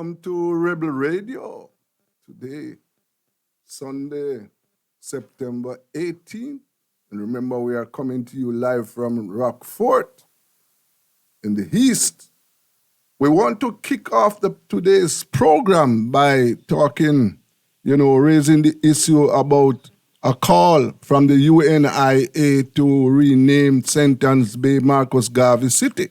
Welcome to Rebel Radio. Today, Sunday, September 18th. And remember, we are coming to you live from Rockfort in the East. We want to kick off today's program by talking, raising the issue about a call from the UNIA to rename Sentence Bay Marcus Garvey City.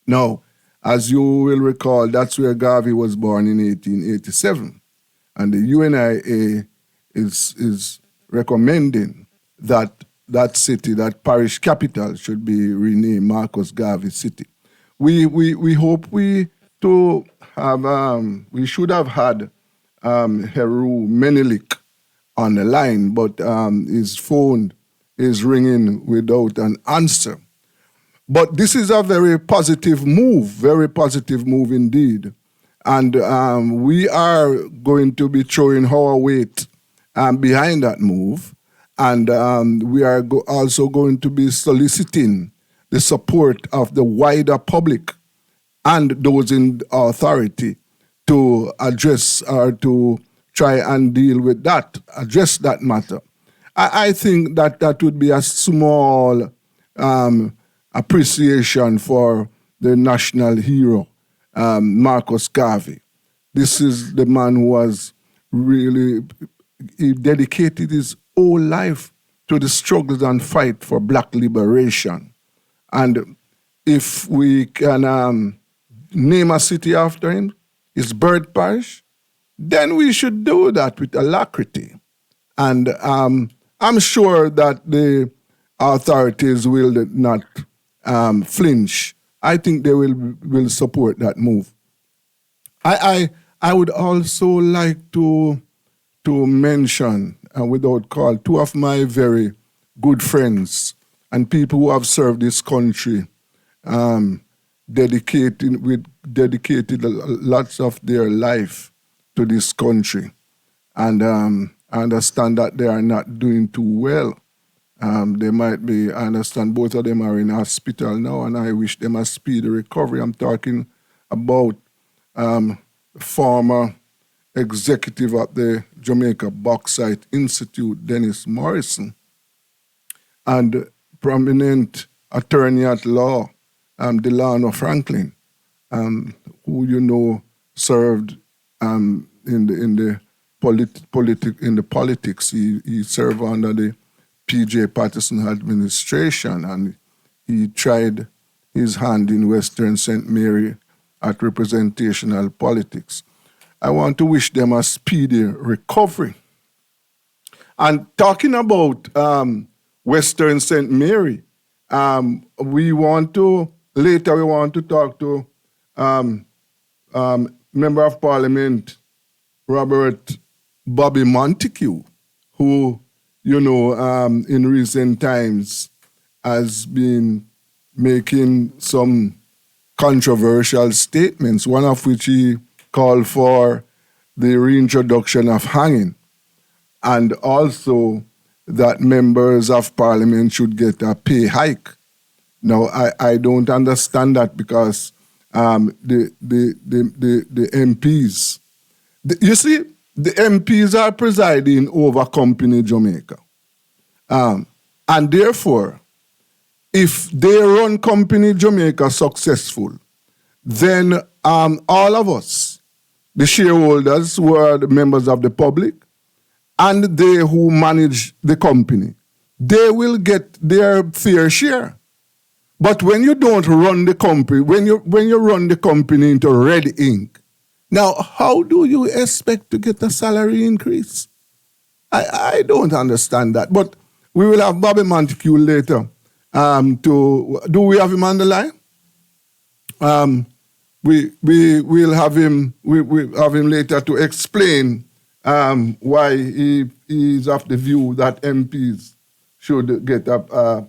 Now, as you will recall, that's where Garvey was born in 1887. And the UNIA is recommending that city, that parish capital, should be renamed Marcus Garvey City. We hope we should have had Heru Menelik on the line, but his phone is ringing without an answer. But this is a very positive move indeed. And we are going to be throwing our weight behind that move. And we are also going to be soliciting the support of the wider public and those in authority to address or to try and deal with that, address that matter. I think that would be a small appreciation for the national hero, Marcus Garvey. This is the man who was he dedicated his whole life to the struggles and fight for black liberation. And if we can name a city after him, his birth parish, then we should do that with alacrity. And I'm sure that the authorities will not flinch. I think they will support that move. I would also like to mention, without call, two of my very good friends and people who have served this country, dedicated lots of their life to this country. And I understand that they are not doing too well. They might be, I understand both of them are in hospital now, and I wish them a speedy recovery. I'm talking about former executive at the Jamaica Bauxite Institute, Dennis Morrison, and prominent attorney at law, Delano Franklin, who served in the politics. He served under the P.J. Patterson administration, and he tried his hand in Western St. Mary at representational politics. I want to wish them a speedy recovery. And talking about Western St. Mary, we want to talk to Member of Parliament Robert Bobby Montague, who in recent times has been making some controversial statements, one of which he called for the reintroduction of hanging, and also that members of parliament should get a pay hike. Now, I don't understand that because the MPs, you see, the MPs are presiding over Company Jamaica. And therefore, if they run Company Jamaica successful, then all of us, the shareholders who are the members of the public, and they who manage the company, they will get their fair share. But when you don't run the company, when you run the company into red ink, now, how do you expect to get a salary increase? I don't understand that. But we will have Bobby Montague later. Do we have him on the line? We'll have him. We'll have him later to explain why he is of the view that MPs should get a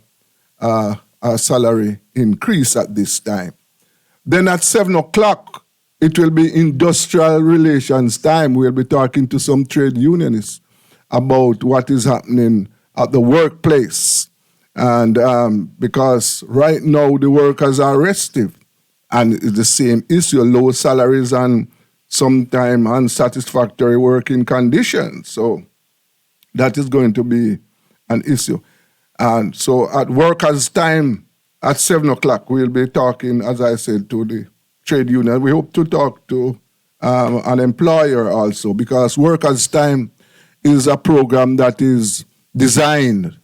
salary increase at this time. Then at 7:00. It will be industrial relations time. We'll be talking to some trade unionists about what is happening at the workplace. And because right now the workers are restive, and it's the same issue, low salaries and sometimes unsatisfactory working conditions. So that is going to be an issue. And so at workers' time at 7 o'clock, we'll be talking, as I said, to the trade union. We hope to talk to an employer also, because workers' time is a program that is designed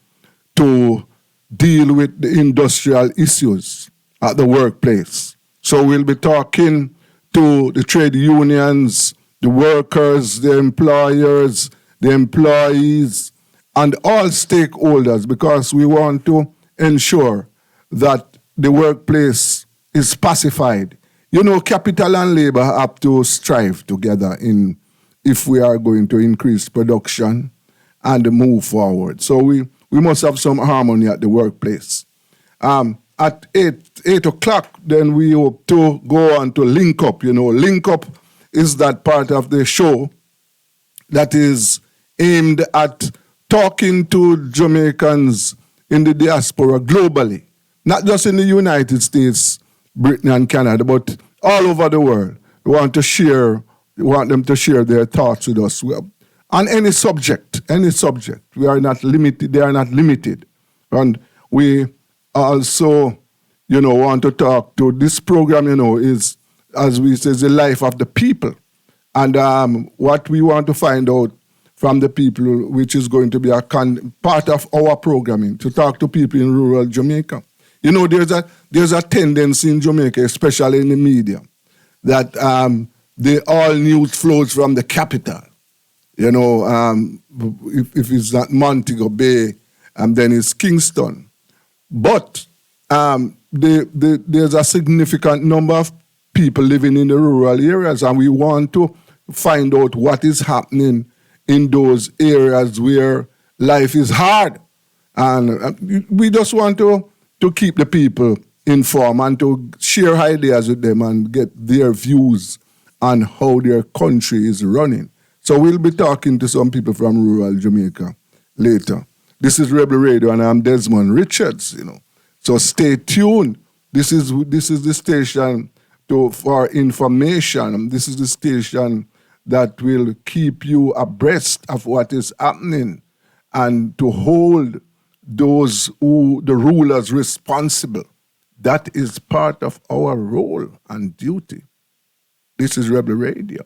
to deal with the industrial issues at the workplace. So we'll be talking to the trade unions, the workers, the employers, the employees, and all stakeholders, because we want to ensure that the workplace is pacified. You know, capital and labor have to strive together if we are going to increase production and move forward. So we must have some harmony at the workplace. At 8 o'clock, then we hope to go on to Link Up. You know, Link Up is that part of the show that is aimed at talking to Jamaicans in the diaspora globally, not just in the United States, Britain and Canada, but all over the world. We want them to share their thoughts with us on any subject. We are not limited, they are not limited. And we also, want to talk to this program, is, as we say, the life of the people. And what we want to find out from the people, which is going to be a part of our programming, to talk to people in rural Jamaica. You know, there's a tendency in Jamaica, especially in the media, that all news flows from the capital. You know, if it's not Montego Bay, then it's Kingston. But there's a significant number of people living in the rural areas, and we want to find out what is happening in those areas where life is hard. And we just want to keep the people informed and to share ideas with them and get their views on how their country is running. So we'll be talking to some people from rural Jamaica later. This is Rebel Radio, and I'm Desmond Richards, So stay tuned. This is the station for information. This is the station that will keep you abreast of what is happening and to hold the rulers responsible. That is part of our role and duty. This is Rebel Radio.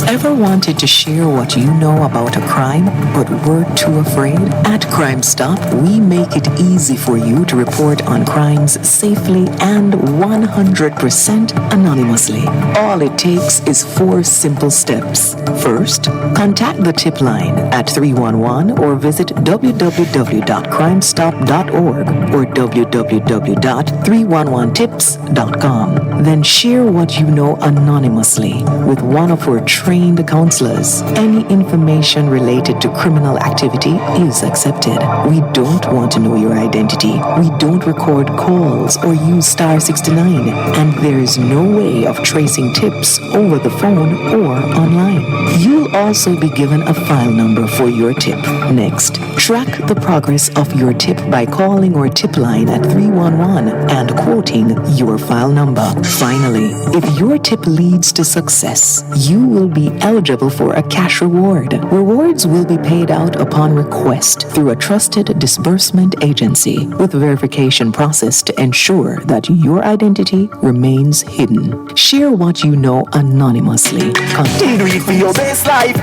Ever wanted to share what you know about a crime, but were too afraid? At Crime Stop, we make it easy for you to report on crimes safely and 100% anonymously. All it takes is 4 simple steps. First, contact the tip line at 311 or visit www.crimestop.org or www.311tips.com. Then share what you know anonymously with one of our trained counselors. Any information related to criminal activity is accepted. We don't want to know your identity. We don't record calls or use star 69, and there is no way of tracing tips over the phone or online. You'll also be given a file number for your tip. Next, track the progress of your tip by calling our tip line at 311 and quoting your file number. Finally, if your tip leads to success, you will be eligible for a cash reward. Rewards will be paid out upon request through a trusted disbursement agency with verification process to ensure that your identity remains hidden. Share what you know anonymously. Continue for your best life.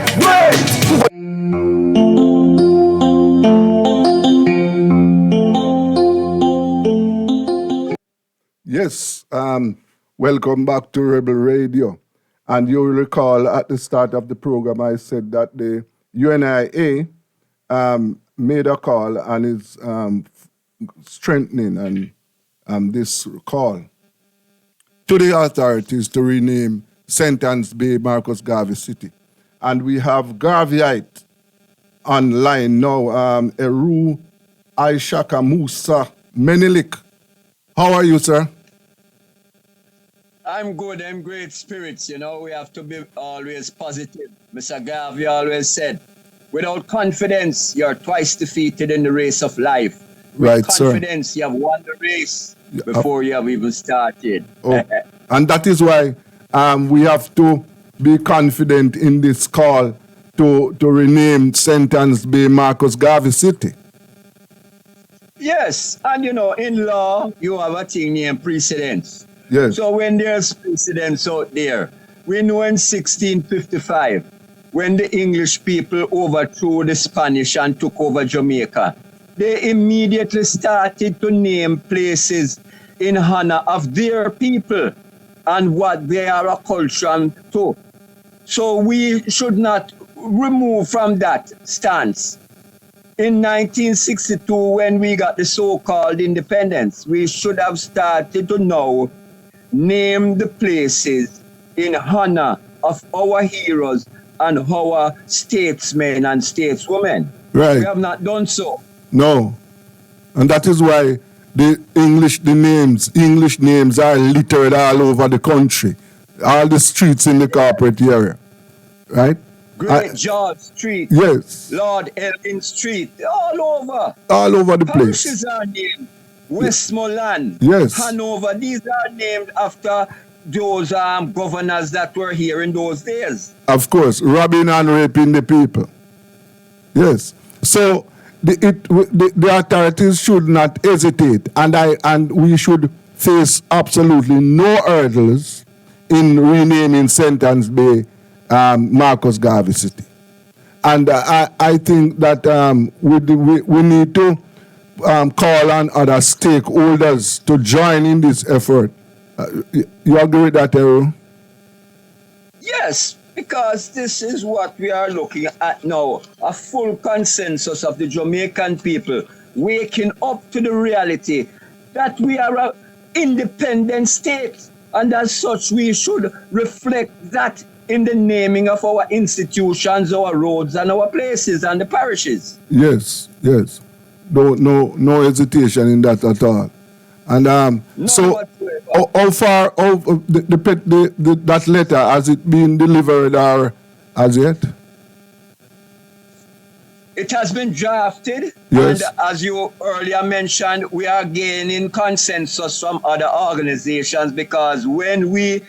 Yes, welcome back to Rebel Radio. And you'll recall at the start of the program, I said that the UNIA made a call and is strengthening this call to the authorities to rename St. Anne's Bay Marcus Garvey City. And we have Garveyite online now, Eru Aishaka Musa Menelik. How are you, sir? I'm good. I'm great spirits. We have to be always positive. Mr. Garvey always said, without confidence, you're twice defeated in the race of life. With Right, confidence, sir. you have won the race before you have even started. Oh, and that is why we have to be confident in this call to rename Sentence Bay Marcus Garvey City. Yes, and in law, you have a thing named precedence. Yes. So when there's precedence out there, we know in 1655, when the English people overthrew the Spanish and took over Jamaica, they immediately started to name places in honor of their people and what they are accustomed to. So we should not remove from that stance. In 1962, when we got the so-called independence, we should have started to now name the places in honor of our heroes and our statesmen and stateswomen. Right. We have not done so. No. And that is why the English names are littered all over the country, all the streets in the corporate area. Right? Great George Street. Yes. Lord Elgin Street. All over. All over the place. Parishes are named. Westmoreland. Yes. Hanover. These are named after those governors that were here in those days. Of course, robbing and raping the people. Yes. So the authorities should not hesitate, and we should face absolutely no hurdles in renaming Sentence Bay Marcus Garvey City. And I think that we need to call on other stakeholders to join in this effort. You agree with that, Eru? Yes, because this is what we are looking at now, a full consensus of the Jamaican people waking up to the reality that we are an independent state, and as such we should reflect that in the naming of our institutions, our roads, and our places and the parishes. Yes, yes. No hesitation in that at all. And so, how far that letter has it been delivered or as yet? It has been drafted, yes. And as you earlier mentioned, we are gaining consensus from other organizations, because when we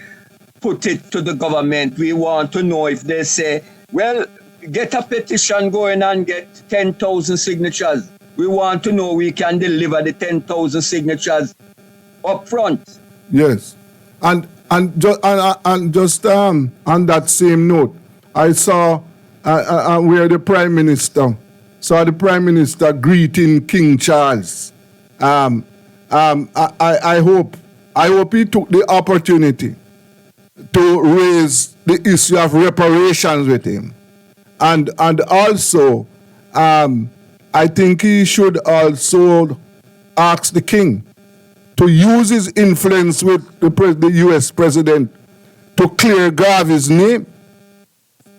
put it to the government, we want to know if they say, well, get a petition going and get 10,000 signatures. We want to know we can deliver the 10,000 signatures up front. Yes. And just on that same note, I saw where the Prime Minister greeting King Charles. I hope he took the opportunity to raise the issue of reparations with him. And also, I think he should also ask the king to use his influence with the U.S. president to clear Garvey's name.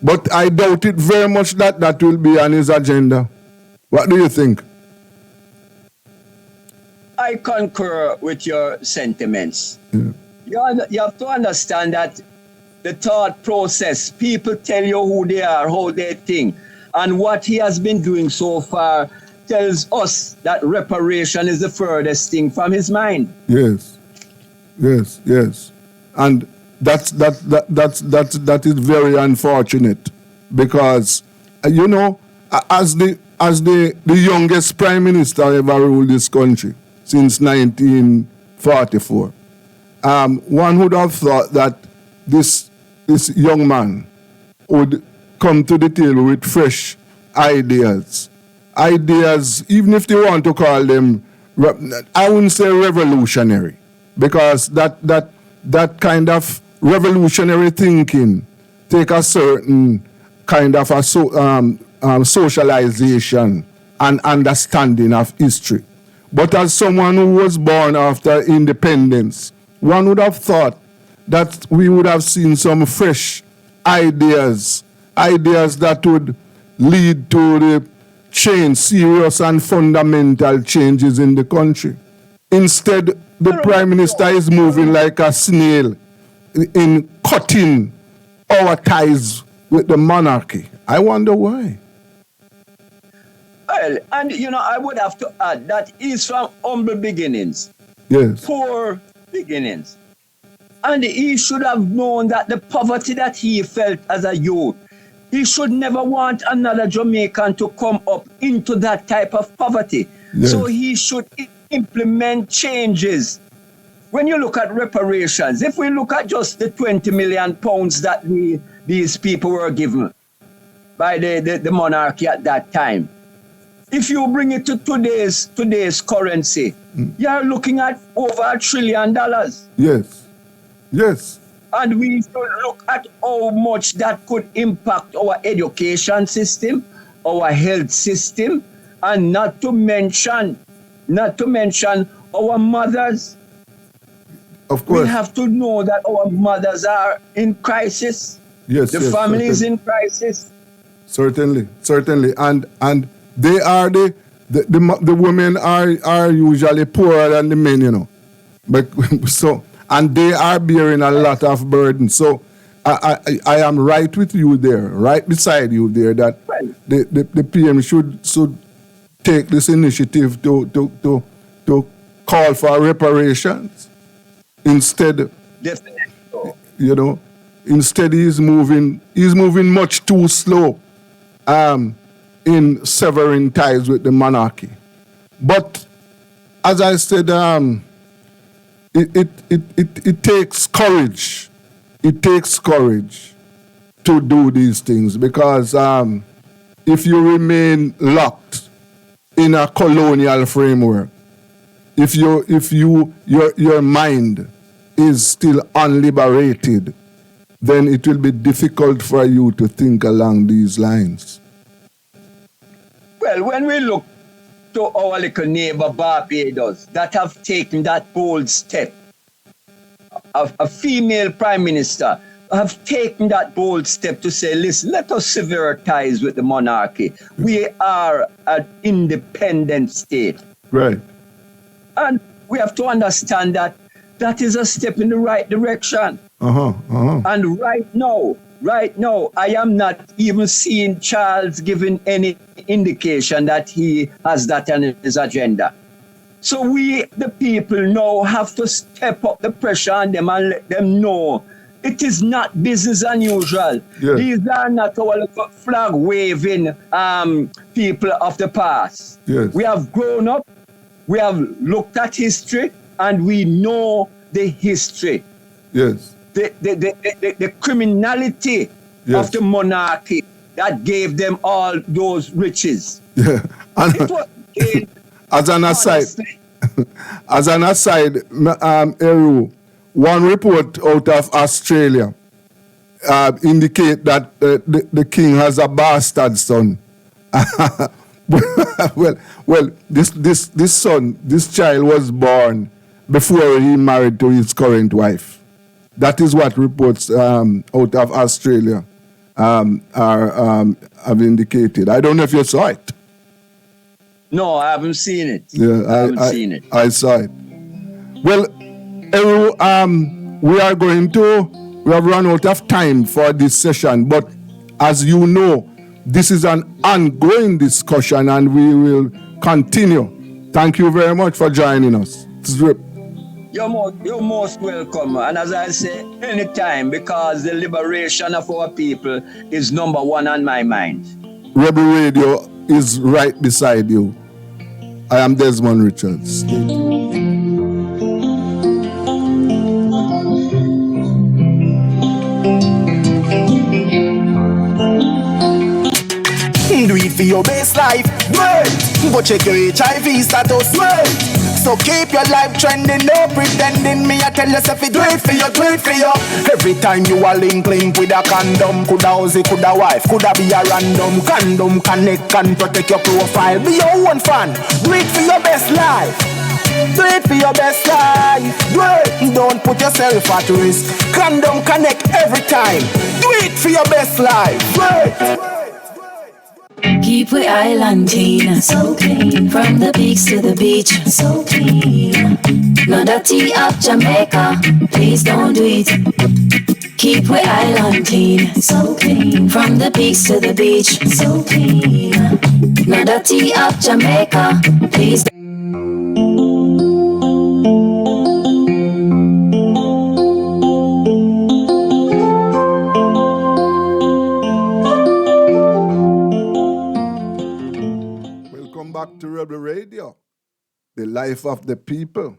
But I doubt it very much that will be on his agenda. What do you think? I concur with your sentiments. Yeah. You have to understand that the thought process, people tell you who they are, how they think, and what he has been doing so far tells us that reparation is the furthest thing from his mind. Yes, and that is very unfortunate, because as the youngest prime minister ever ruled this country since 1944, one would have thought that this young man would come to the table with fresh ideas, even if they want to call them, I wouldn't say revolutionary, because that kind of revolutionary thinking take a certain kind of socialization and understanding of history. But as someone who was born after independence, one would have thought that we would have seen some fresh ideas ideas that would lead to the serious and fundamental changes in the country. Instead, the Prime Minister is moving like a snail in cutting our ties with the monarchy. I wonder why. Well, and I would have to add that he's from humble beginnings. Yes. Poor beginnings. And he should have known that the poverty that he felt as a youth, he should never want another Jamaican to come up into that type of poverty. Yes. So he should implement changes. When you look at reparations, if we look at just the 20 million pounds that these people were given by the monarchy at that time, if you bring it to today's currency, you're looking at over $1 trillion. Yes. Yes. And we should look at how much that could impact our education system, our health system, and not to mention our mothers. Of course. We have to know that our mothers are in crisis. Yes. The family is in crisis. Certainly. And they are the women are usually poorer than the men, But and they are bearing a lot of burden. So I am right with you there, right beside you there, that the PM should take this initiative to call for reparations. Instead, Definitely. Instead he's moving much too slow in severing ties with the monarchy. But as I said, it takes courage. It takes courage to do these things, because if you remain locked in a colonial framework, if your mind is still unliberated, then it will be difficult for you to think along these lines. Well, when we look to our little neighbor Barbados that have taken that bold step, a female prime minister have taken that bold step to say, listen, let us sever ties with the monarchy. We are an independent state. Right. And we have to understand that that is a step in the right direction. And right now, I am not even seeing Charles giving any indication that he has that on his agenda. So we, the people, now have to step up the pressure on them and let them know it is not business unusual. Yes. These are not our little flag-waving people of the past. Yes. We have grown up, we have looked at history, and we know the history. Yes. The criminality of the monarchy that gave them all those riches. Yeah. And It was as an aside, Eru, one report out of Australia indicate that the king has a bastard son. well, this child was born before he married to his current wife. That is what reports out of Australia have indicated. I don't know if you saw it. No, I haven't seen it. Yeah, I haven't seen it. I saw it. Well, Eru, we have run out of time for this session, but as you know, this is an ongoing discussion and we will continue. Thank you very much for joining us. You're most welcome. And as I say, anytime, because the liberation of our people is number one on my mind. Rebel Radio is right beside you. I am Desmond Richards. Stay tuned. Do it for your best life. Wait. Go check your HIV status. Wait. So keep your life trending, no pretending. Me I tell yourself it, do it for you. Every time you are link with a condom, coulda house, coulda wife, coulda be a random. Condom connect and protect your profile. Be your own fan. Do it for your best life. Do it for your best life. Do it. Don't put yourself at risk. Condom connect every time. Do it. it for your best life. Keep we island clean, so clean. From the peaks to the beach, so clean. No dirty up Jamaica, please don't do it. Keep we island clean, so clean. From the peaks to the beach, so clean. No dirty up Jamaica, please. Welcome back to Rebel Radio, the life of the people,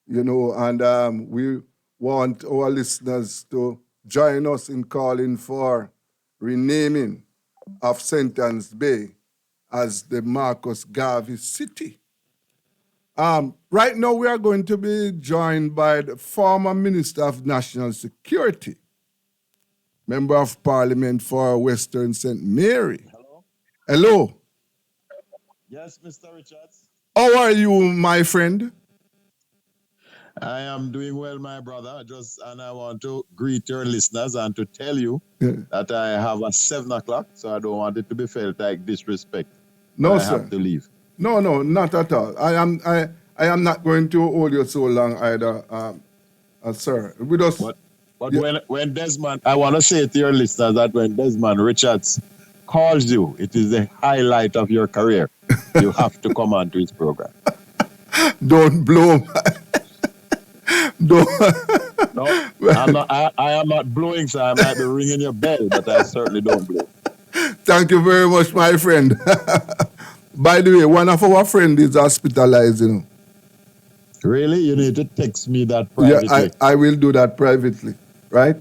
and we want our listeners to join us in calling for renaming of Sentence Bay as the Marcus Garvey City. Right now, we are going to be joined by the former Minister of National Security, Member of Parliament for Western St. Mary. Hello. Yes, Mr. Richards. How are you, my friend? I am doing well, my brother. And I want to greet your listeners and to tell you that I have a 7 o'clock, so I don't want it to be felt like disrespect. No, I sir. have to leave. No, not at all. I am not going to hold you so long either, sir. We just. But when Desmond, I want to say to your listeners that when Desmond Richards calls you, it is the highlight of your career. You have to come on to his program. Don't blow. Don't. No, I am not blowing, so I might be ringing your bell, but I certainly don't blow. Thank you very much, my friend. By the way, one of our friends is hospitalized. Really? You need to text me that privately. Yeah, I will do that privately, right?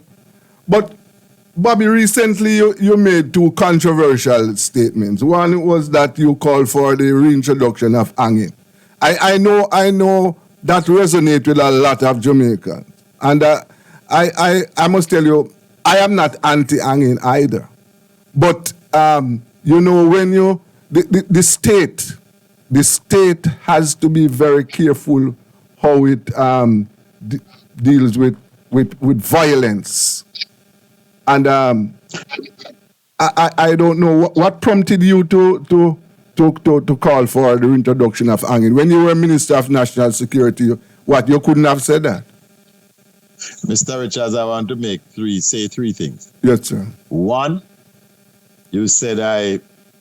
But Bobby, recently you made 2 controversial statements. One was that you called for the reintroduction of hanging. I know that resonates with a lot of Jamaicans. And I must tell you, I am not anti-hanging either. But, when the state has to be very careful how it deals with violence. And I don't know what prompted you to call for the introduction of hanging. When you were Minister of National Security, you couldn't have said that? Mr. Richards, I want to say 3 things. Yes, sir. 1, you said I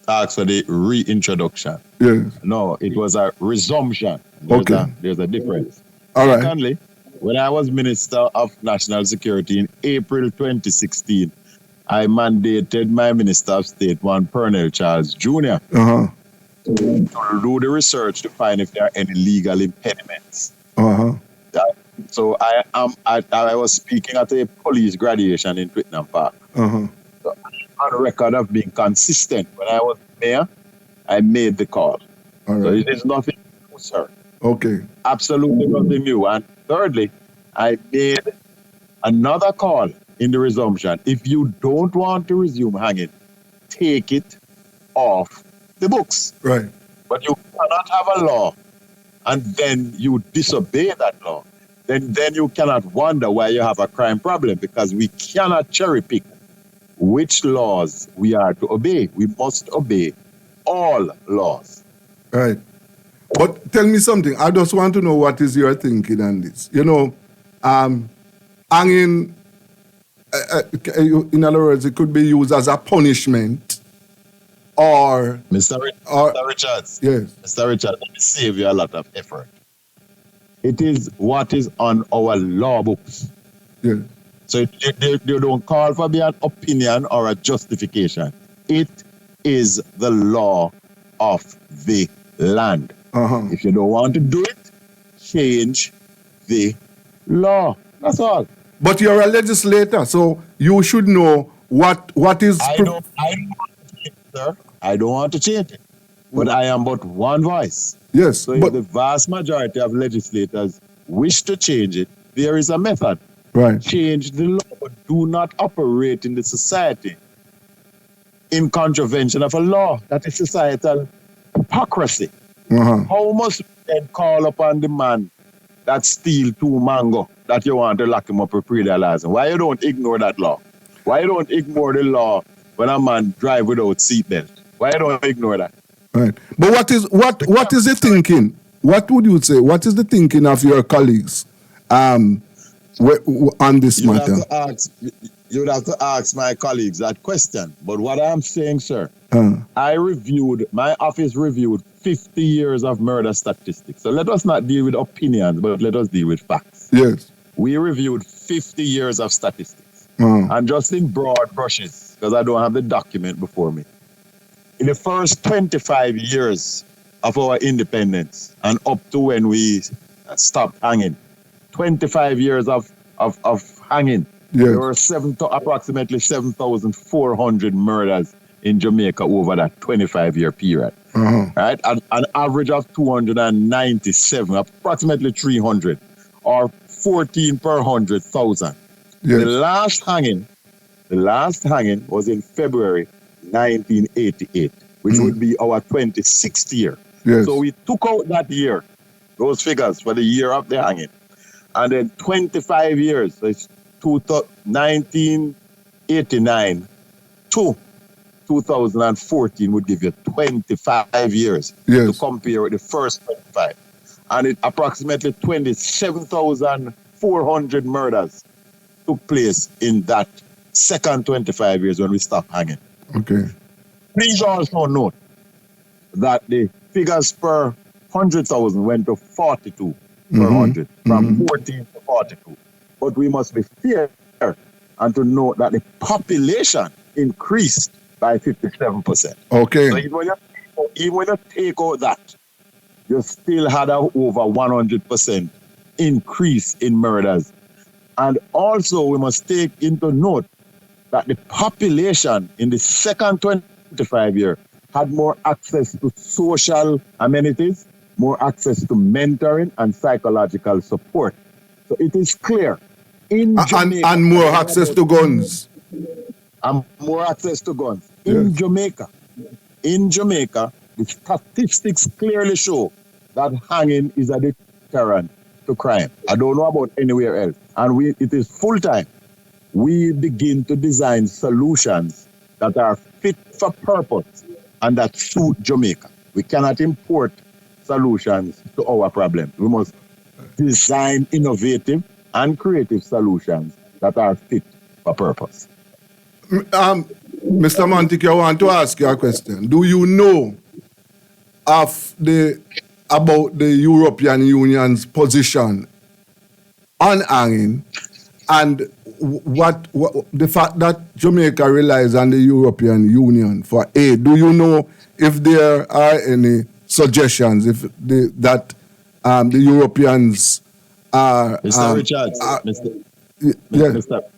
asked for the reintroduction. Yes. No, it was a resumption. There's a difference. All right. Secondly, when I was Minister of National Security in April 2016, I mandated my Minister of State, one Pernell Charles Jr., to do the research to find if there are any legal impediments. So I was speaking at a police graduation in Twickenham Park. So I'm on record of being consistent. When I was mayor, I made the call. All right. So it is nothing new, sir. Okay. Absolutely nothing new. And thirdly, I made another call in the resumption. If you don't want to resume hanging, take it off the books. Right. But you cannot have a law and then you disobey that law. Then you cannot wonder why you have a crime problem, because we cannot cherry pick which laws we are to obey. We must obey all laws. Right. But tell me something. I just want to know what is your thinking on this. Hanging, in other words, it could be used as a punishment or... Mr. Richards. Yes. Mr. Richards, let me save you a lot of effort. It is what is on our law books. Yes. So they don't call for an opinion or a justification. It is the law of the land. If you don't want to do it, change the law. That's all. But you're a legislator, so you should know what is... I don't want to change it, sir. I don't want to change it. But I am but one voice. Yes. So if the vast majority of legislators wish to change it, there is a method. Right. Change the law, but do not operate in the society in contravention of a law. That is societal hypocrisy. How must we then call upon the man that steal 2 mango that you want to lock him up with pre-license? Why you don't ignore that law? Why you don't ignore the law when a man drive without seatbelt? Why you don't ignore that? Right. But what is the thinking? What would you say? What is the thinking of your colleagues on this matter? You would have to ask my colleagues that question. But what I'm saying, sir, my office reviewed 50 years of murder statistics. So let us not deal with opinions, but let us deal with facts. Yes. We reviewed 50 years of statistics. And just in broad brushes, because I don't have the document before me, in the first 25 years of our independence and up to when we stopped hanging, 25 years of hanging, yes. There were approximately 7,400 murders in Jamaica over that 25-year period. Right? An average of 297, approximately 300, or 14 per 100,000. Yes. The last hanging was in February 1988, which would be our 26th year. Yes. So we took out that year, those figures for the year of the hanging. And then 25 years, so it's 1989 to 2014 would give you 25 years to compare with the first 25. And it approximately 27,400 murders took place in that second 25 years when we stopped hanging. Okay. Please also note that the figures per 100,000 went to 42 per 100, from 14 to 42. But we must be fair and to note that the population increased by 57%. Okay. So even when you take out that, you still had over 100% increase in murders. And also we must take into note that the population in the second 25 year had more access to social amenities, more access to mentoring and psychological support. So it is clear in Jamaica, and more access to guns. And more access to guns. In Jamaica, the statistics clearly show that hanging is a deterrent to crime. I don't know about anywhere else. And it is full time. We begin to design solutions that are fit for purpose and that suit Jamaica. We cannot import solutions to our problems. We must design innovative and creative solutions that are fit for purpose. Mr. Montague, I want to ask you a question. Do you know about the European Union's position on hanging and what the fact that Jamaica relies on the European Union for aid? Do you know if there are any suggestions that the Europeans are... Mr. Richards,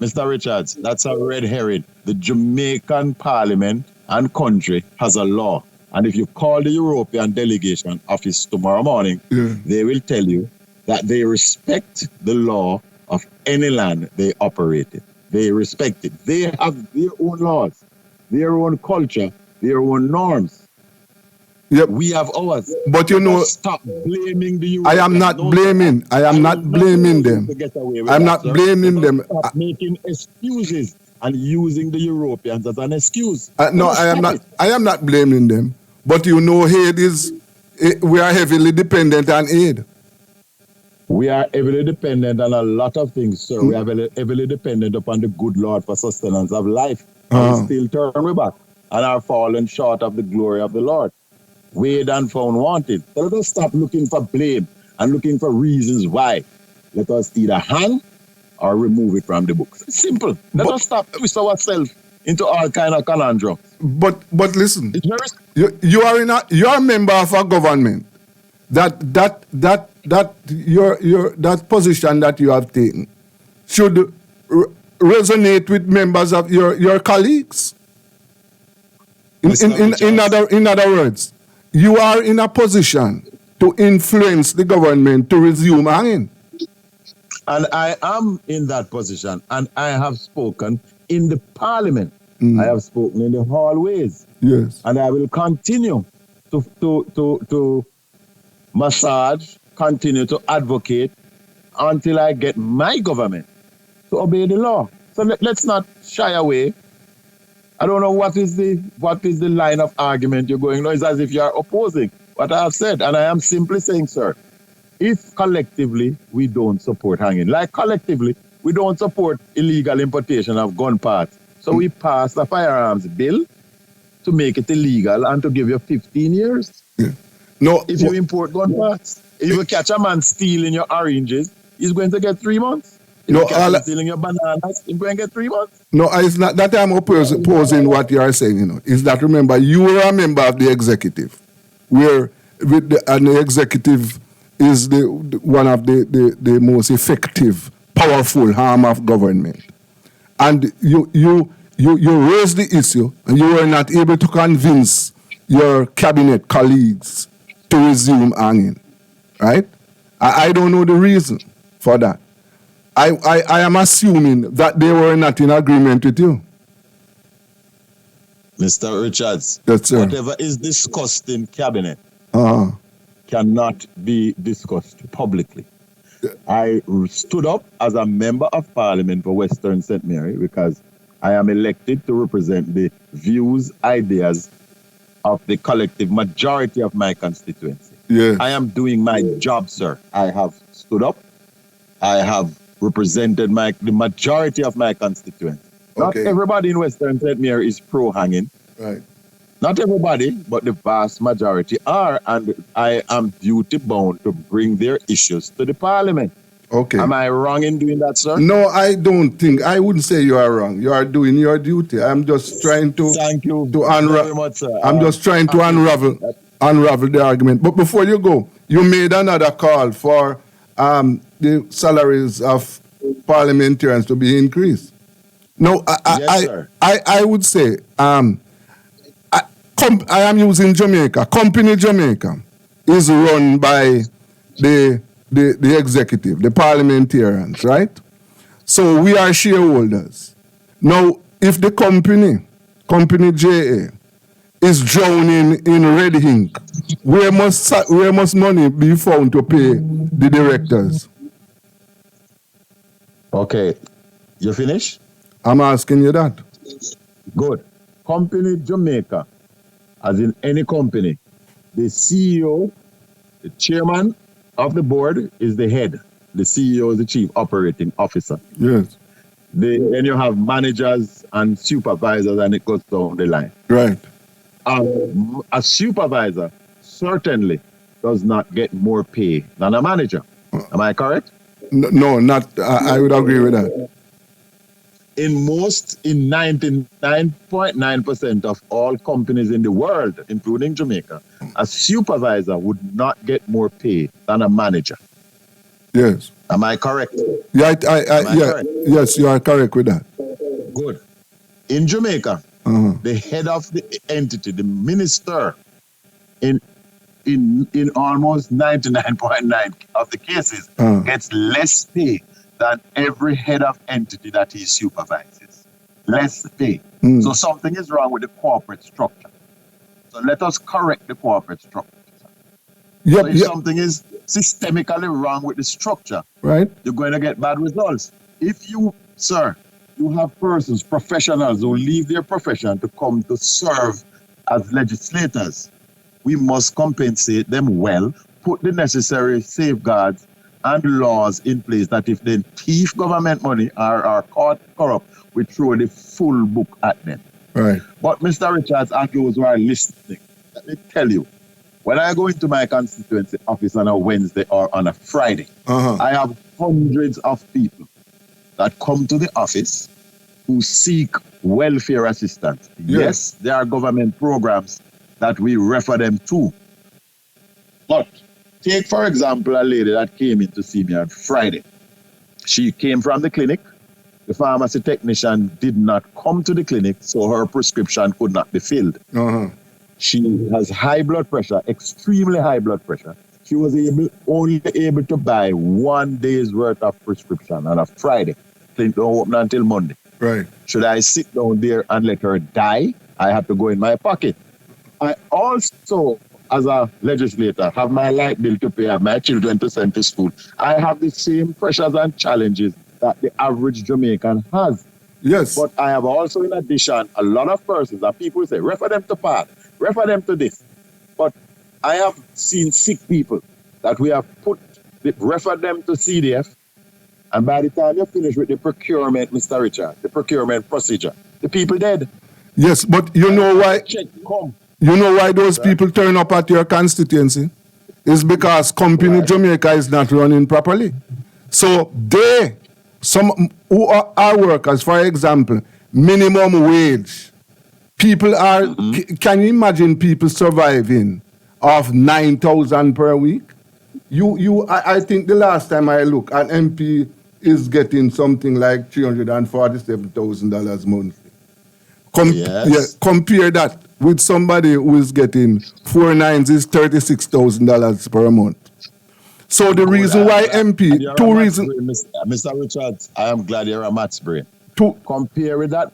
Mr. Richards, that's a red herring. The Jamaican Parliament and country has a law. And if you call the European delegation office tomorrow morning, they will tell you that they respect the law of any land they operate in. They respect it. They have their own laws, their own culture, their own norms. Yep. We have ours. But you know, stop blaming the Europeans. I am not blaming them. I'm not blaming them. Stop making excuses and using the Europeans as an excuse. No, I am not blaming them. But you know, we are heavily dependent on aid. We are heavily dependent on a lot of things, sir. We are heavily dependent upon the good Lord for sustenance of life. And we still turn we back and are fallen short of the glory of the Lord. Weighed and found wanted. So let us stop looking for blame and looking for reasons why. Let us either hang or remove it from the books. It's simple. Let us stop twist ourselves into all kind of conundrums. But listen, you are a member of a government. That position that you have taken should resonate with members of your colleagues. In other words, you are in a position to influence the government to resume hanging. And I am in that position, and I have spoken in the parliament. I have spoken in the hallways. Yes. And I will continue to massage, continue to advocate until I get my government to obey the law. So let's not shy away. I don't know what is the line of argument you're going. No, it's as if you are opposing what I have said. And I am simply saying, sir, if collectively we don't support hanging, like collectively, we don't support illegal importation of gun parts. So we passed a firearms bill to make it illegal and to give you 15 years. Yeah. No, if you import gun parts, if you catch a man stealing your oranges, he's going to get 3 months. If you catch him stealing your bananas, he's going to get 3 months. No, it's not that I'm opposing what you are saying, you know. It's that, remember, you are a member of the executive, where and the executive is one of the most effective, powerful arm of government. And you raised the issue, and you were not able to convince your cabinet colleagues to resume hanging, right? I don't know the reason for that. I am assuming that they were not in agreement with you. Mr. Richards, yes, sir. Whatever is discussed in cabinet cannot be discussed publicly. I stood up as a member of parliament for Western St. Mary because I am elected to represent the views, ideas of the collective majority of my constituency. Yes. I am doing my job, sir. I have stood up. I have represented the majority of my constituents. Not everybody in Western St. Mary is pro-hanging. Right. Not everybody, but the vast majority are, and I am duty-bound to bring their issues to the parliament. Okay. Am I wrong in doing that, sir? No, I don't think. I wouldn't say you are wrong. You are doing your duty. I'm just trying to... Thank you very much, sir. I'm just trying to unravel the argument. But before you go, you made another call for the salaries of parliamentarians to be increased. No, I would say, I am using Jamaica. Company Jamaica is run by the executive, the parliamentarians, right? So we are shareholders. Now, if the company JA, is drowning in red ink, where must money be found to pay the directors? Okay. You finish? I'm asking you that. Good. Company Jamaica, as in any company, the CEO, the chairman of the board is the head. The CEO is the chief operating officer. Yes. Then you have managers and supervisors, and it goes down the line. Right. A supervisor certainly does not get more pay than a manager. Am I correct? No, not. I would agree with that. In 99.9% of all companies in the world, including Jamaica, a supervisor would not get more pay than a manager. Yes. Am I correct? Yeah, correct? Yes, you are correct with that. Good. In Jamaica, the head of the entity, the minister, in almost 99.9 of the cases, gets less pay than every head of entity that he supervises. Less pay. So something is wrong with the corporate structure. So let us correct the corporate structure. So if something is systemically wrong with the structure, right, you're going to get bad results. If you, sir, you have persons, professionals who leave their profession to come to serve as legislators, we must compensate them well, put the necessary safeguards and laws in place that if they thief government money or are caught corrupt, we throw the full book at them. Right. But Mr. Richards and those who are listening, let me tell you, when I go into my constituency office on a Wednesday or on a Friday, I have hundreds of people that come to the office who seek welfare assistance. Yes, there are government programs that we refer them to. But take, for example, a lady that came in to see me on Friday. She came from the clinic. The pharmacy technician did not come to the clinic, so her prescription could not be filled. She has high blood pressure, extremely high blood pressure. She was only able to buy 1 day's worth of prescription on a Friday. Clinic don't open until Monday. Right. Should I sit down there and let her die? I have to go in my pocket. I also, as a legislator, have my light bill to pay, have my children to send to school. I have the same pressures and challenges that the average Jamaican has. Yes. But I have also, in addition, a lot of persons and people say, refer them to Park, refer them to this. But I have seen sick people that we have refer them to CDF, and by the time you finish with the procurement, Mr. Richard, the procurement procedure, the people dead. Yes, but you know why? Check, come. You know why those people turn up at your constituency? It's because Company Jamaica is not running properly. So some who are workers, for example, minimum wage. People are, can you imagine people surviving off 9,000 per week? I think the last time I looked, an MP is getting something like $347,000 monthly. Compare that with somebody who is getting 4 nines is $36,000 per month. So the reason why MP, two reasons. Mr. Richards, I am glad you're a maths brain. Compare that,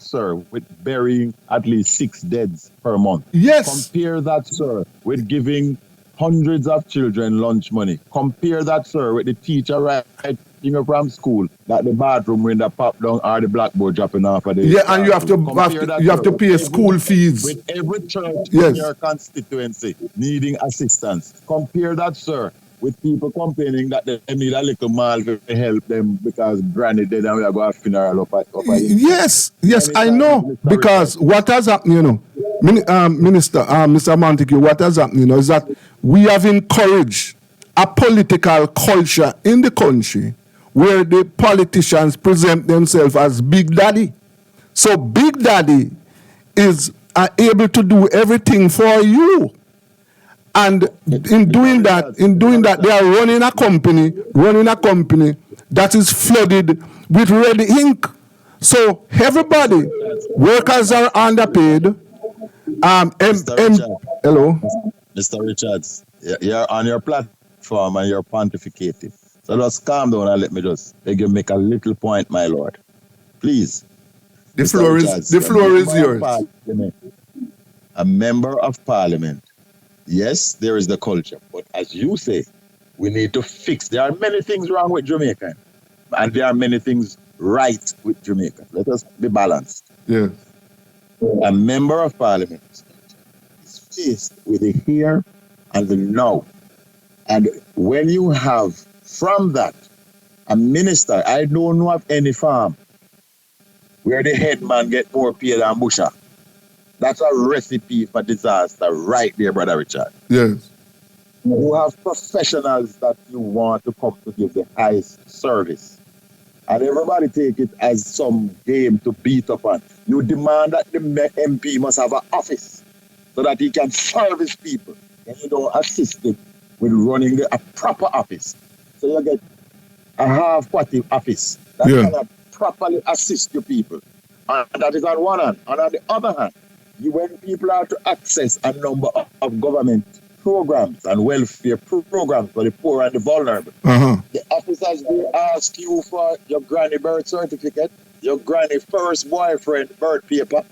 sir, with burying at least 6 deaths per month. Yes. Compare that, sir, with giving hundreds of children lunch money. Compare that, sir, with the teacher writing from school that the bathroom window pop down or the blackboard dropping off of the and you have to pay school fees. With every church in your constituency needing assistance. Compare that, sir, with people complaining that they need a little mal to help them because granny dead and we are going to funeral up at Yes, I know. Because what has happened, Mr. Montague, what has happened, is that we have encouraged a political culture in the country where the politicians present themselves as Big Daddy. So Big Daddy is able to do everything for you. And in doing that, they are running a company that is flooded with red ink. So everybody, workers are underpaid. Hello? Mr. Richards, you're on your platform and you're pontificating. So just calm down and let me just beg you make a little point, my lord. Please. The floor is yours. A member of parliament. Yes, there is the culture. But as you say, we need to fix. There are many things wrong with Jamaica. And there are many things right with Jamaica. Let us be balanced. Yeah. A member of parliament is faced with the here and the now. And when you have from that a minister, I don't know of any farm where the headman get more pay than Busher. That's a recipe for disaster right there, Brother Richard. Yes. You have professionals that you want to come to give the highest service. And everybody take it as some game to beat upon. You demand that the MP must have an office so that he can service people. And you don't assist him with running a proper office. So you get a half-party office that cannot properly assist your people. And that is on one hand. And on the other hand, when people are to access a number of government programs and welfare programs for the poor and the vulnerable, the officers will ask you for your granny birth certificate, your granny first boyfriend birth paper,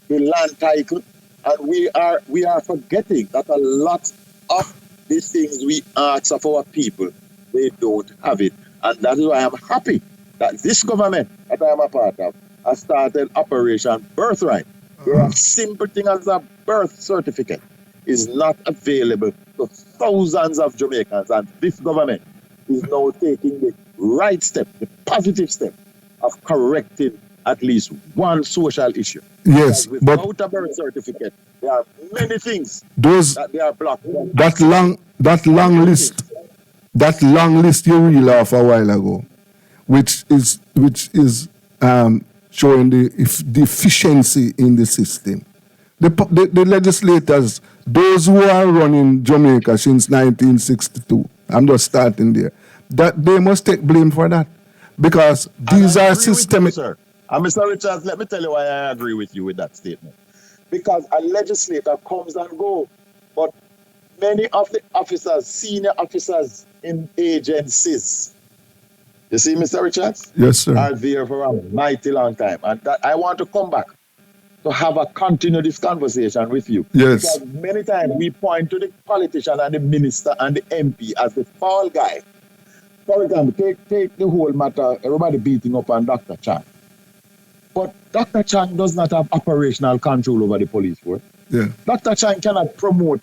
the land title, and we are forgetting that a lot of these things we ask of our people, they don't have it. And that is why I'm happy that this government that I am a part of has started Operation Birthright. A simple thing as a birth certificate is not available to thousands of Jamaicans, and this government is now taking the right step, the positive step of correcting at least one social issue. Yes, without but a birth certificate, there are many things that they are blocked. That long list you reeled off a while ago, which is showing the efficiency in the system. The legislators, those who are running Jamaica since 1962, I'm just starting there, that they must take blame for that. Because these are systemic. Sir. And Mr. Richards, let me tell you why I agree with you with that statement. Because a legislator comes and goes, but many of the officers, senior officers in agencies, you see, Mr. Richards? Yes, sir. Are there for a mighty long time. And that I want to come back to have a continue this conversation with you. Yes. Because many times we point to the politician and the minister and the MP as the fall guy. For example, take the whole matter, everybody beating up on Dr. Chan. But Dr. Chan does not have operational control over the police force. Yeah. Dr. Chan cannot promote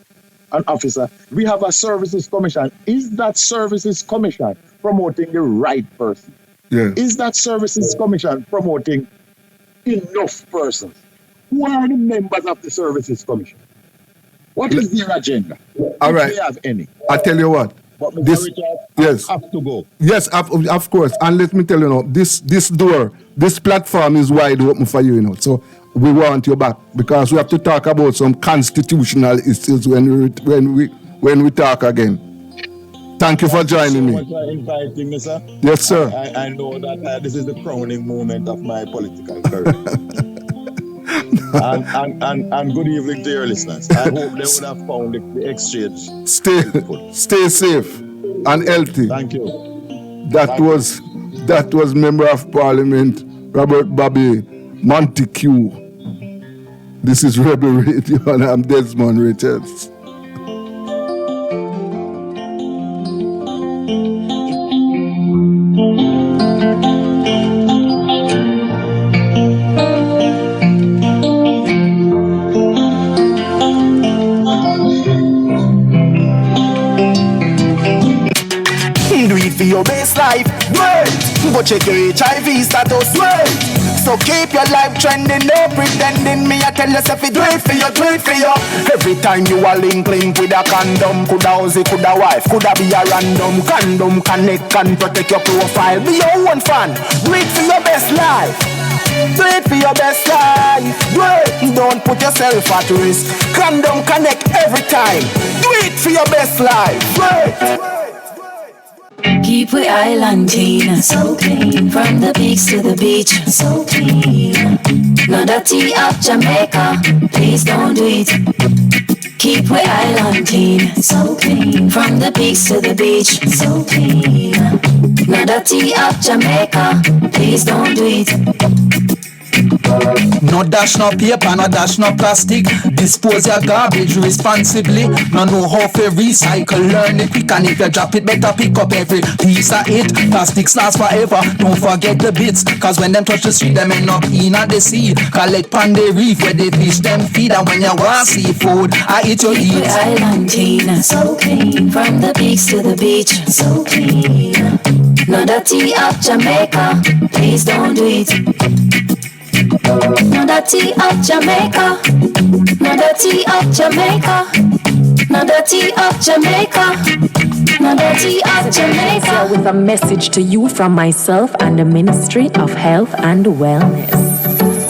an officer. We have a services commission. Is that services commission promoting the right person? Yeah. Is that services commission promoting enough persons? Who are the members of the services commission? What is their agenda? All right. Do they have any? I tell you what. But Mr. This, Richard, yes. have to go. Yes, of course. And let me tell you now, this door, this platform is wide open for you, you know. So we want you back because we have to talk about some constitutional issues when we talk again. Thank you for joining me. Thank you so much for inviting me, sir. Yes, sir. I know that this is the crowning moment of my political career. and good evening to your listeners. I hope they would have found the exchange. Stay safe and healthy. Thank you. That was Member of Parliament Robert Bobby Montague. This is Rebel Radio and I'm Desmond Richards. For your best life, wait. But check your HIV status, wait. So keep your life trending, no pretending. Me I tell yourself it, do it for you, do it for you. Every time you are link with a condom, coulda Uzi, coulda wife, coulda be a random. Condom connect and protect your profile. Be your own fan, do it for your best life. Do it for your best life. Wait, don't put yourself at risk. Condom connect every time. Do it for your best life. Wait. Keep we island clean, so clean. From the peaks to the beach, so clean. No dirty up Jamaica, please don't do it. Keep we island clean, so clean. From the peaks to the beach, so clean. No dirty up Jamaica, please don't do it. No dash no paper, no dash no plastic. Dispose your garbage responsibly. No know how to recycle, learn it quick. And if you drop it, better pick up every piece of it. Plastics last forever, don't forget the bits. Cause when them touch the street, them end up in at the sea. Collect pan the reef where they fish them feed. And when you want seafood, I eat your Keep eat. the island clean, so clean. From the peaks to the beach, so clean. No dirty up Jamaica, please don't do it. No dirty up Jamaica, no dirty up Jamaica, no dirty up Jamaica, no dirty up Jamaica. With a message to you from myself and the Ministry of Health and Wellness.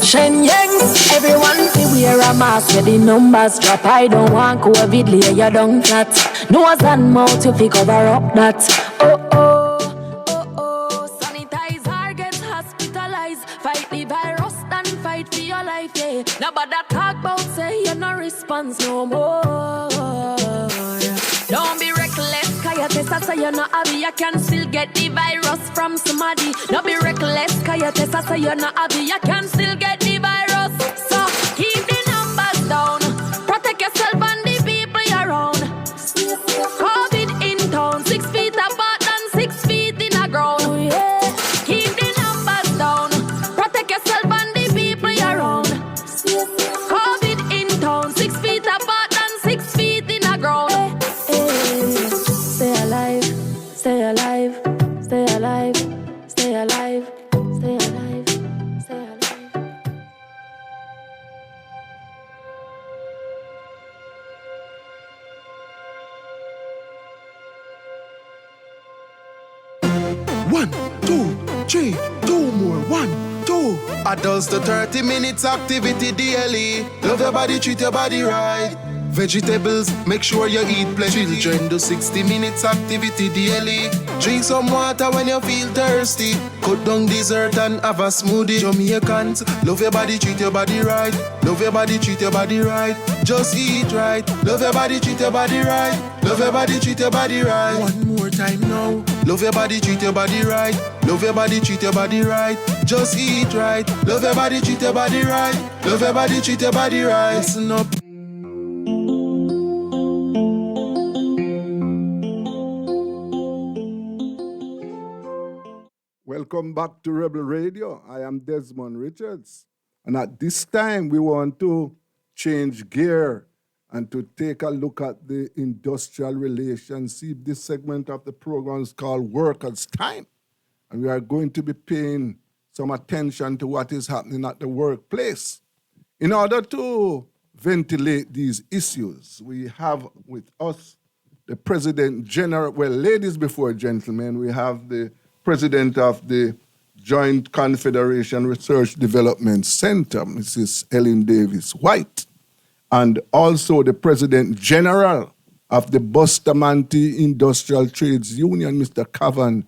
Shenyang, everyone see wear a mask where the numbers drop. I don't want COVID, lay you down flat. Nose and mouth you fi cover up that. Sanitize or get hospitalized. Fight the virus, then fight for your life, yeah. Nobody talk about say you no response no more. Don't be reckless, cause your test say you not have it. You can still get the virus from somebody. Don't be reckless, cause your test say you not have it. You can still get the virus. So keep the numbers down. Protect yourself and the people around. COVID in town, 6 feet apart and 6 feet in the ground. Keep the numbers down. Protect yourself and the people around. COVID in town, 6 feet apart and 6 feet in the ground. Stay alive, stay alive, stay alive, stay alive, stay alive, stay alive. One, two, three, two more. 1, 2. Adults to 30 minutes activity daily. Love your body, treat your body right. Vegetables, make sure you eat plenty. Children do 60 minutes activity daily. Drink some water when you feel thirsty. Cut down dessert and have a smoothie. Jamaicans, love your body, treat your body right. Love your body, treat your body right. Just eat right. Love your body, treat your body right. Love your body, treat your body right. One more time now. Love your body, treat your body right. Love your body, treat your body right. Just eat right. Love your body, treat your body right. Love your body, treat your body right. Listen up. Welcome back to Rebel Radio. I am Desmond Richards. And at this time, we want to change gear and to take a look at the industrial relations. See, this segment of the program is called Workers' Time. And we are going to be paying some attention to what is happening at the workplace. In order to ventilate these issues, we have with us the President General, well, ladies before gentlemen, we have the President of the Joint Confederation Research Development Center, Mrs. Ellen Davis White, and also the President General of the Bustamante Industrial Trades Union, Mr. Cavan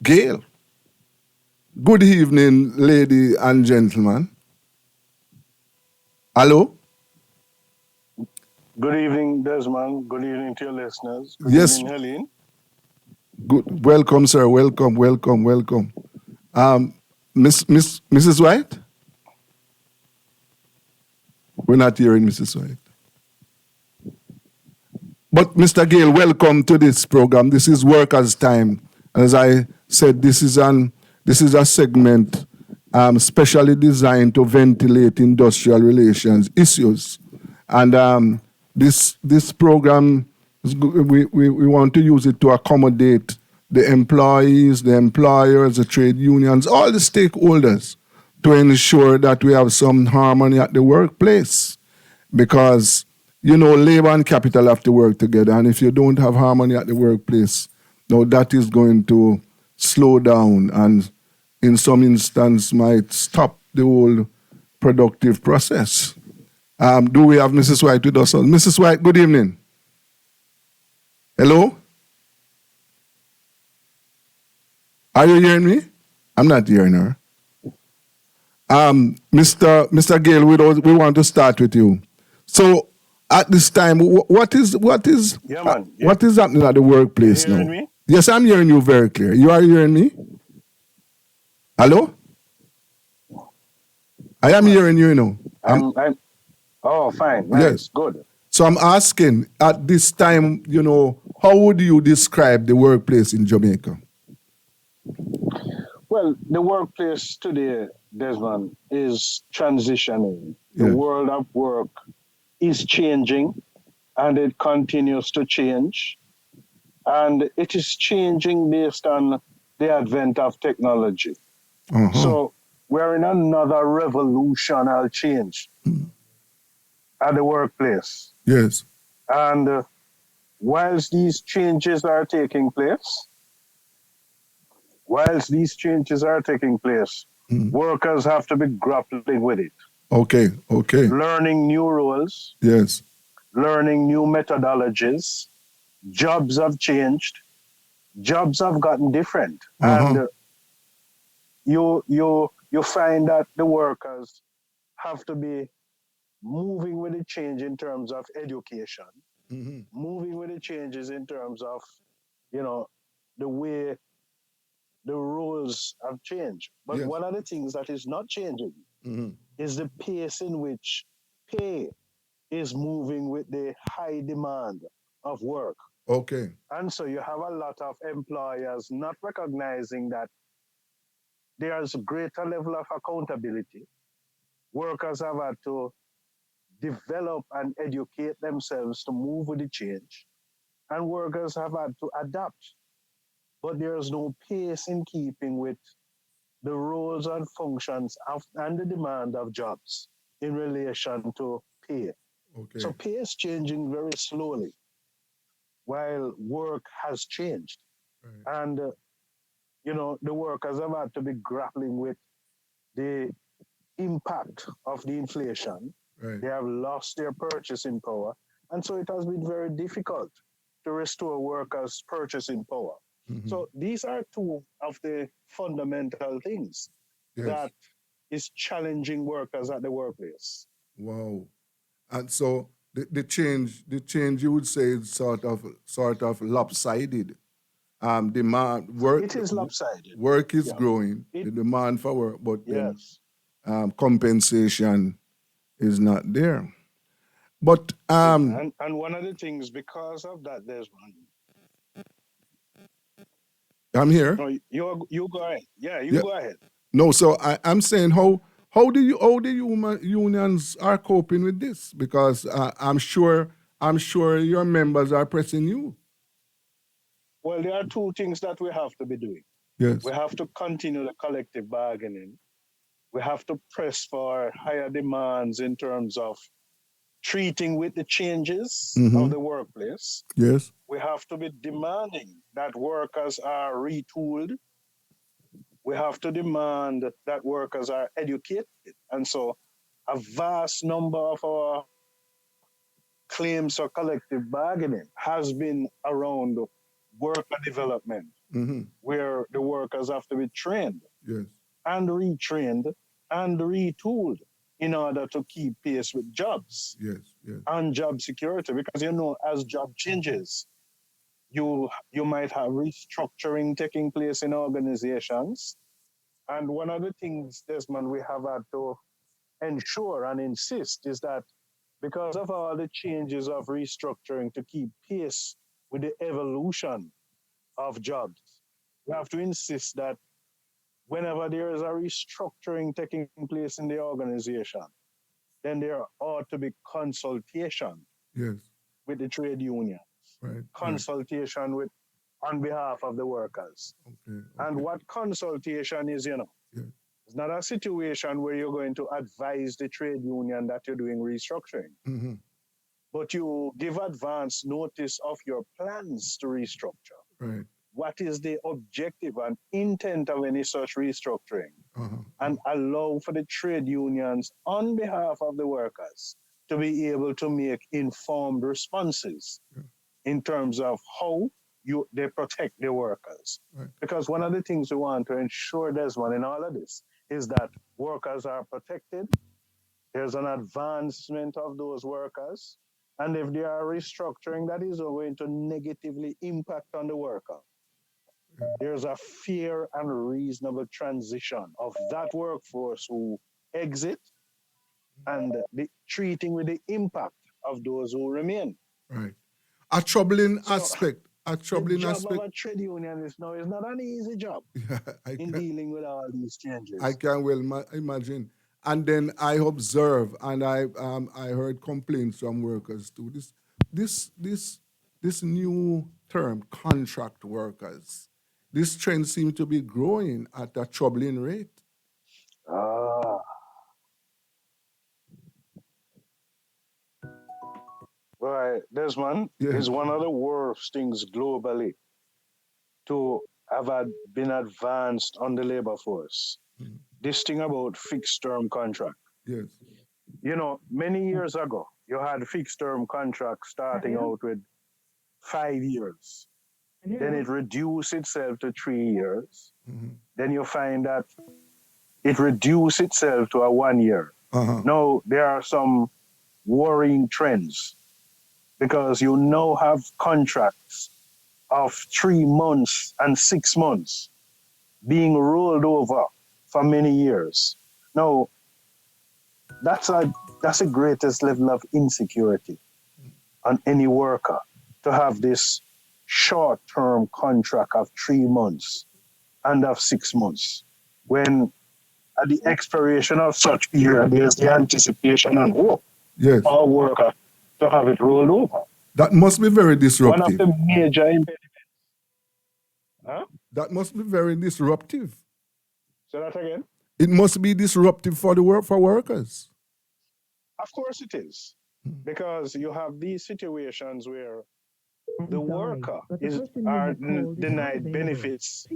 Gale. Good evening, ladies and gentlemen. Hello? Good evening, Desmond. Good evening to your listeners. Good Yes. evening, Helene. Good. Welcome, sir. Welcome. Mrs. White? We're not hearing Mrs. White. But Mr. Gale, welcome to this program. This is Workers' Time. As I said, this is a segment specially designed to ventilate industrial relations issues. And this program, we want to use it to accommodate the employees, the employers, the trade unions, all the stakeholders to ensure that we have some harmony at the workplace. Because, labor and capital have to work together. And if you don't have harmony at the workplace, now that is going to slow down and in some instance might stop the whole productive process. Do we have Mrs. White with us? Mrs. White, good evening. Hello? Are you hearing me? I'm not hearing her. Mr. Gale, we want to start with you. So at this time, what is Yeah, man. Yeah. what is happening at the workplace You now? hearing me? Yes, I'm hearing you very clear. You are hearing me? Hello? I am hearing you, Oh, fine. Nice. Yes. Good. So I'm asking, at this time, how would you describe the workplace in Jamaica? Well, the workplace today, Desmond, is transitioning. The Yeah. world of work is changing, and it continues to change. And it is changing based on the advent of technology. Uh-huh. So we're in another revolutionary change at the workplace. Yes. And whilst these changes are taking place, workers have to be grappling with it, Okay. learning new roles, Yes. learning new methodologies. Jobs have changed. Jobs have gotten different. Uh-huh. And you find that the workers have to be moving with the change in terms of education, Mm-hmm. moving with the changes in terms of, the way the rules have changed. But Yes. one of the things that is not changing Mm-hmm. is the pace in which pay is moving with the high demand of work. Okay. And so you have a lot of employers not recognizing that there's a greater level of accountability. Workers have had to develop and educate themselves to move with the change. And workers have had to adapt. But there's no pace in keeping with the roles and functions and the demand of jobs in relation to pay. Okay. So pay is changing very slowly while work has changed. Right. And, the workers have had to be grappling with the impact of the inflation. Right. They have lost their purchasing power. And so it has been very difficult to restore workers' purchasing power. Mm-hmm. So these are two of the fundamental things Yes. that is challenging workers at the workplace. Wow. And so the change you would say is sort of lopsided. Demand work. It is lopsided. Work is Yeah. growing. The demand for work, but Yes. then compensation is not there. But And one of the things because of that, there's one. I'm here. No, you go ahead. Yeah, you Yeah. go ahead. No, so I'm saying how the unions are coping with this, because I'm sure your members are pressing you. Well, there are two things that we have to be doing. Yes. We have to continue the collective bargaining. We have to press for higher demands in terms of treating with the changes of the workplace. Yes. We have to be demanding that workers are retooled. We have to demand that workers are educated. And so a vast number of our claims for collective bargaining has been around worker development, where the workers have to be trained Yes. and retrained and retooled in order to keep pace with jobs Yes. Yes. and job security. Because, as job changes, you might have restructuring taking place in organizations. And one of the things, Desmond, we have had to ensure and insist is that because of all the changes of restructuring to keep pace with the evolution of jobs, we have to insist that whenever there is a restructuring taking place in the organization, then there ought to be consultation with the trade unions, consultation with on behalf of the workers. And what consultation is, it's not a situation where you're going to advise the trade union that you're doing restructuring, but you give advance notice of your plans to restructure. Right. What is the objective and intent of any such restructuring? And allow for the trade unions on behalf of the workers to be able to make informed responses in terms of how they protect the workers. Right. Because one of the things we want to ensure, Desmond, in all of this is that workers are protected. There's an advancement of those workers. And if they are restructuring, that is going to negatively impact on the worker. There's a fair and reasonable transition of that workforce who exit and the treating with the impact of those who remain. Right. A troubling aspect. The job of a trade union is not an easy job in dealing with all these changes. I can well imagine. And then I observe, and I heard complaints from workers too. This new term, contract workers, this trend seems to be growing at a troubling rate. Right, Desmond, is one of the worst things globally to have been advanced on the labor force. This thing about fixed term contract. Yes. Many years ago, you had fixed term contracts starting out with 5 years. Then it reduced itself to 3 years. Then you find that it reduced itself to a 1 year. Now, there are some worrying trends because you now have contracts of 3 months and 6 months being rolled over for many years. Now, that's the greatest level of insecurity on any worker to have this short-term contract of 3 months and of 6 months, when at the expiration of such period, there's the anticipation and hope for a worker to have it rolled over. That must be very disruptive. One of the major impediments. That must be very disruptive. Say that again? It must be disruptive for workers. Of course it is. Because you have these situations where the worker are denied benefits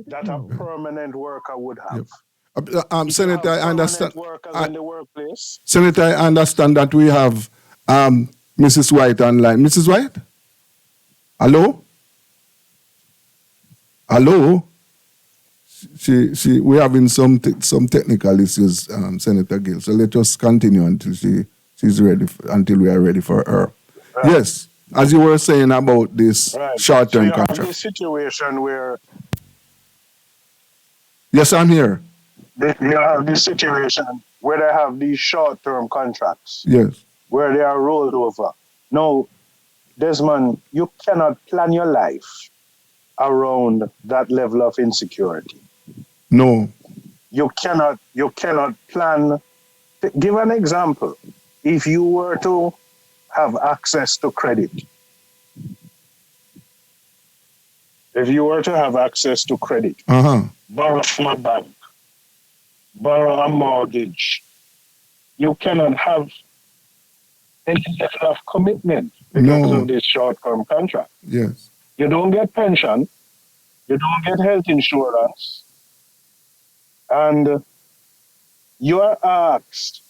that a permanent worker would have. Senator, I understand. In the workplace. Senator, I understand that we have Mrs. White online. Mrs. White? Hello? Hello? We're having some technical issues, Senator Gill. So let us continue until she's ready, until we are ready for her. Right. Yes, as you were saying about this short-term contract. Have this situation where... Yes, I'm here. You have this situation where they have these short-term contracts. Yes. Where they are rolled over. Now, Desmond, you cannot plan your life around that level of insecurity. No. You cannot plan. Give an example. If you were to have access to credit, borrow from a bank, borrow a mortgage, you cannot have any level of commitment because of this short-term contract. Yes. You don't get pension, you don't get health insurance, and you are asked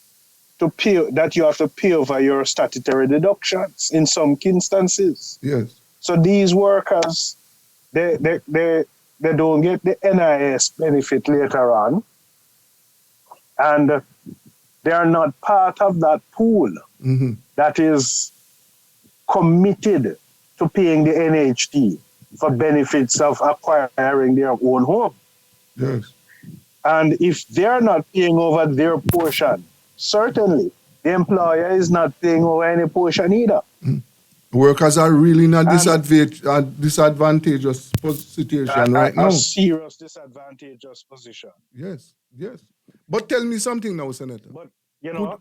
to pay that you have to pay over your statutory deductions in some instances. Yes. So these workers, they don't get the NIS benefit later on, and they are not part of that pool that is committed to paying the NHT for benefits of acquiring their own home. Yes. And if they're not paying over their portion, certainly the employer is not paying over any portion either. Workers are really in a disadvantageous situation right now. A serious disadvantageous position. Yes, yes. But tell me something now, Senator. But, you know,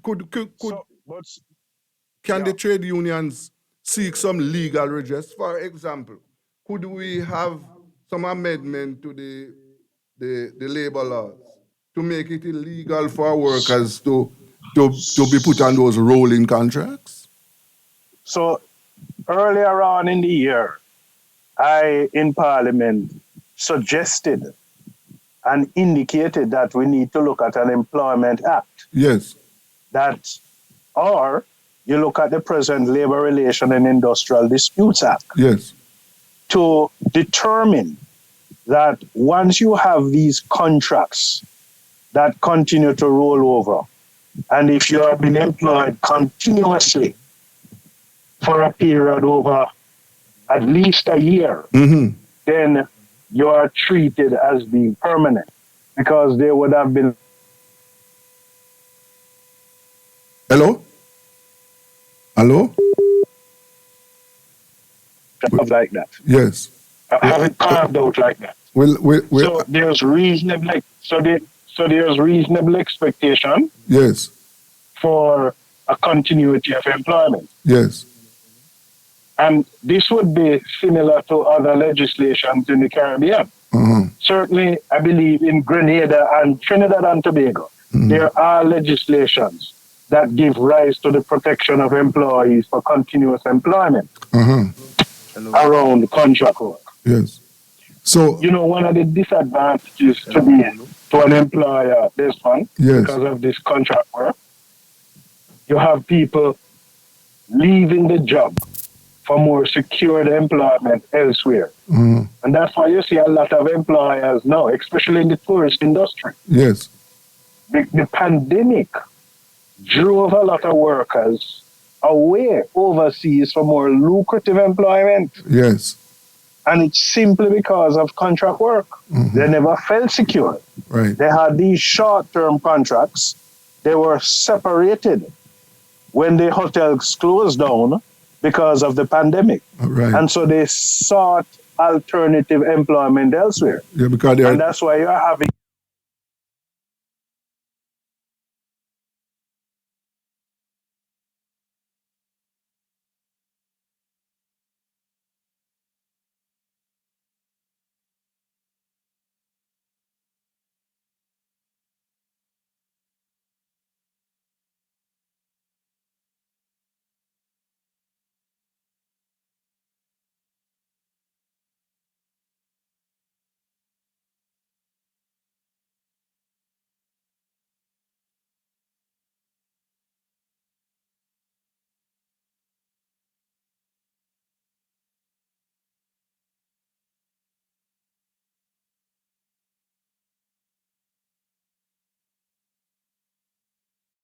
can the trade unions seek some legal redress? For example, could we have some amendment to the labor laws to make it illegal for workers to be put on those rolling contracts? So earlier on in the year, I, in Parliament, suggested and indicated that we need to look at an Employment Act. Yes. Or you look at the present Labor Relation and Industrial Disputes Act. Yes. To determine that once you have these contracts that continue to roll over, and if you have been employed continuously for a period over at least a year, then you are treated as being permanent, because they would have been... Hello? Like that. Yes. Have it carved out like that. So there's reasonable... So there's reasonable expectation. Yes. For a continuity of employment. Yes. And this would be similar to other legislations in the Caribbean. Certainly, I believe in Grenada and Trinidad and Tobago, there are legislations that give rise to the protection of employees for continuous employment around contract work. Yes. So, you know, one of the disadvantages to an employer, Desmond, because of this contract work, you have people leaving the job for more secured employment elsewhere. And that's why you see a lot of employers now, especially in the tourist industry. Yes. The pandemic drove a lot of workers away overseas for more lucrative employment. Yes. And it's simply because of contract work. They never felt secure. Right. They had these short-term contracts. They were separated when the hotels closed down because of the pandemic. Right. And so they sought alternative employment elsewhere. Yeah, because and that's why you're having